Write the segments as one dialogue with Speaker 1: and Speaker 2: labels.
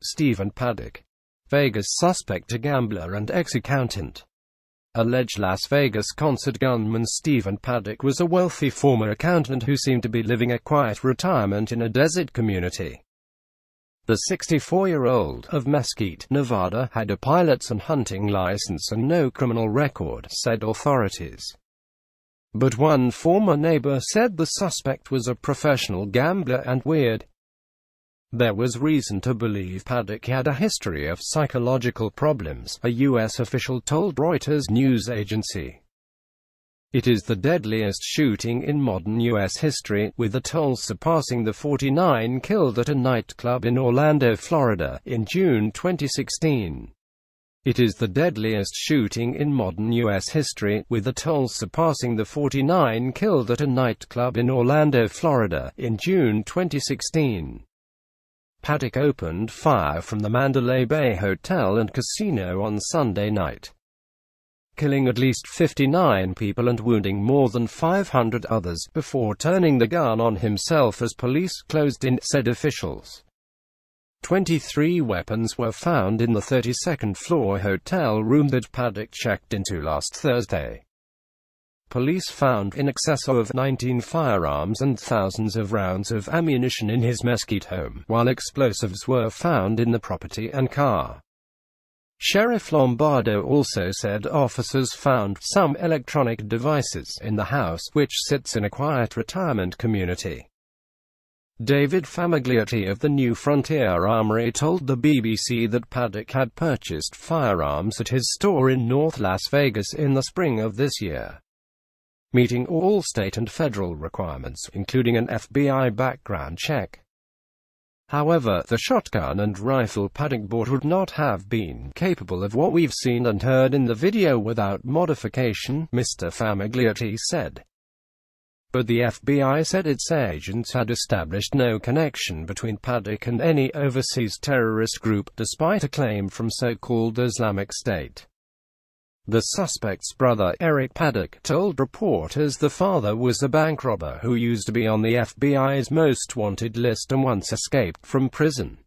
Speaker 1: Stephen Paddock, Vegas suspect, a gambler and ex-accountant. Alleged Las Vegas concert gunman Stephen Paddock was a wealthy former accountant who seemed to be living a quiet retirement in a desert community. The 64-year-old of Mesquite, Nevada, had a pilot's and hunting license and no criminal record, said authorities. But one former neighbor said the suspect was a professional gambler and weird. There was reason to believe Paddock had a history of psychological problems, a U.S. official told Reuters news agency. It is the deadliest shooting in modern U.S. history, with a toll surpassing the 49 killed at a nightclub in Orlando, Florida, in June 2016. It is the deadliest shooting in modern U.S. history, with a toll surpassing the 49 killed at a nightclub in Orlando, Florida, in June 2016. Paddock opened fire from the Mandalay Bay Hotel and Casino on Sunday night, killing at least 59 people and wounding more than 500 others, before turning the gun on himself as police closed in, said officials. 23 weapons were found in the 32nd floor hotel room that Paddock checked into last Thursday. Police found in excess of 19 firearms and thousands of rounds of ammunition in his Mesquite home, while explosives were found in the property and car. Sheriff Lombardo also said officers found some electronic devices in the house, which sits in a quiet retirement community. David Famiglietti of the New Frontier Armory told the BBC that Paddock had purchased firearms at his store in North Las Vegas in the spring of this year, meeting all state and federal requirements, including an FBI background check. However, the shotgun and rifle Paddock bought would not have been capable of what we've seen and heard in the video without modification, Mr. Famiglietti said. But the FBI said its agents had established no connection between Paddock and any overseas terrorist group, despite a claim from so-called Islamic State. The suspect's brother, Eric Paddock, told reporters the father was a bank robber who used to be on the FBI's most wanted list and once escaped from prison.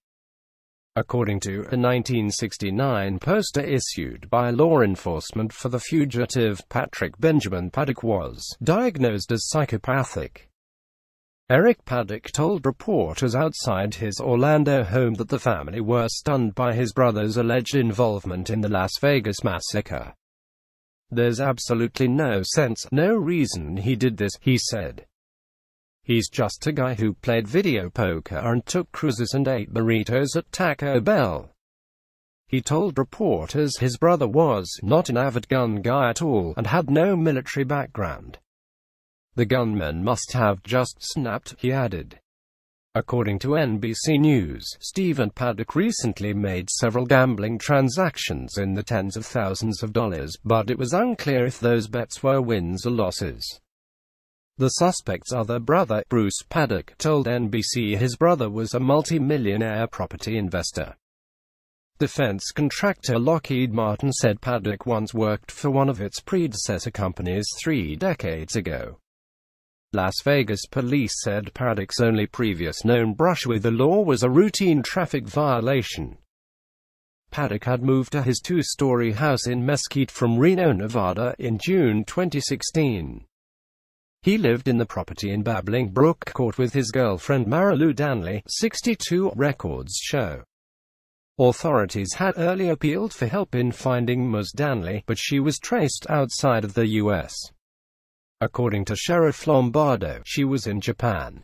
Speaker 1: According to a 1969 poster issued by law enforcement for the fugitive, Patrick Benjamin Paddock was diagnosed as psychopathic. Eric Paddock told reporters outside his Orlando home that the family were stunned by his brother's alleged involvement in the Las Vegas massacre. "There's absolutely no sense, no reason he did this," he said. "He's just a guy who played video poker and took cruises and ate burritos at Taco Bell." He told reporters his brother was not an avid gun guy at all and had no military background. "The gunman must have just snapped," he added. According to NBC News, Stephen Paddock recently made several gambling transactions in the tens of thousands of dollars, but it was unclear if those bets were wins or losses. The suspect's other brother, Bruce Paddock, told NBC his brother was a multi-millionaire property investor. Defense contractor Lockheed Martin said Paddock once worked for one of its predecessor companies 3 decades ago. Las Vegas police said Paddock's only previous known brush with the law was a routine traffic violation. Paddock had moved to his 2-story house in Mesquite from Reno, Nevada, in June 2016. He lived in the property in Babbling Brook Court with his girlfriend Marilu Danley, 62, records show. Authorities had earlier appealed for help in finding Ms. Danley, but she was traced outside of the U.S. According to Sheriff Lombardo, she was in Japan.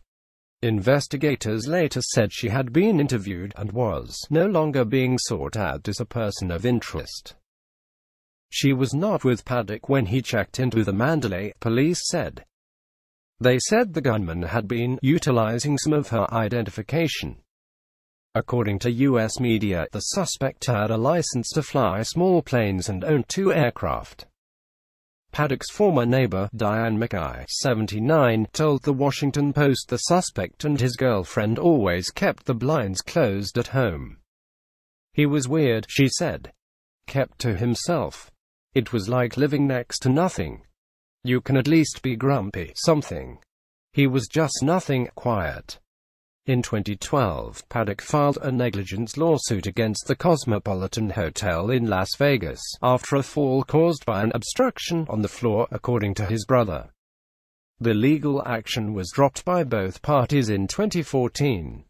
Speaker 1: Investigators later said she had been interviewed and was no longer being sought out as a person of interest. She was not with Paddock when he checked into the Mandalay, police said. They said the gunman had been utilizing some of her identification. According to U.S. media, the suspect had a license to fly small planes and owned 2 aircraft. Paddock's former neighbor, Diane McKay, 79, told The Washington Post the suspect and his girlfriend always kept the blinds closed at home. "He was weird," she said. "Kept to himself. It was like living next to nothing. You can at least be grumpy, something. He was just nothing, quiet." In 2012, Paddock filed a negligence lawsuit against the Cosmopolitan Hotel in Las Vegas, after a fall caused by an obstruction on the floor, according to his brother. The legal action was dropped by both parties in 2014.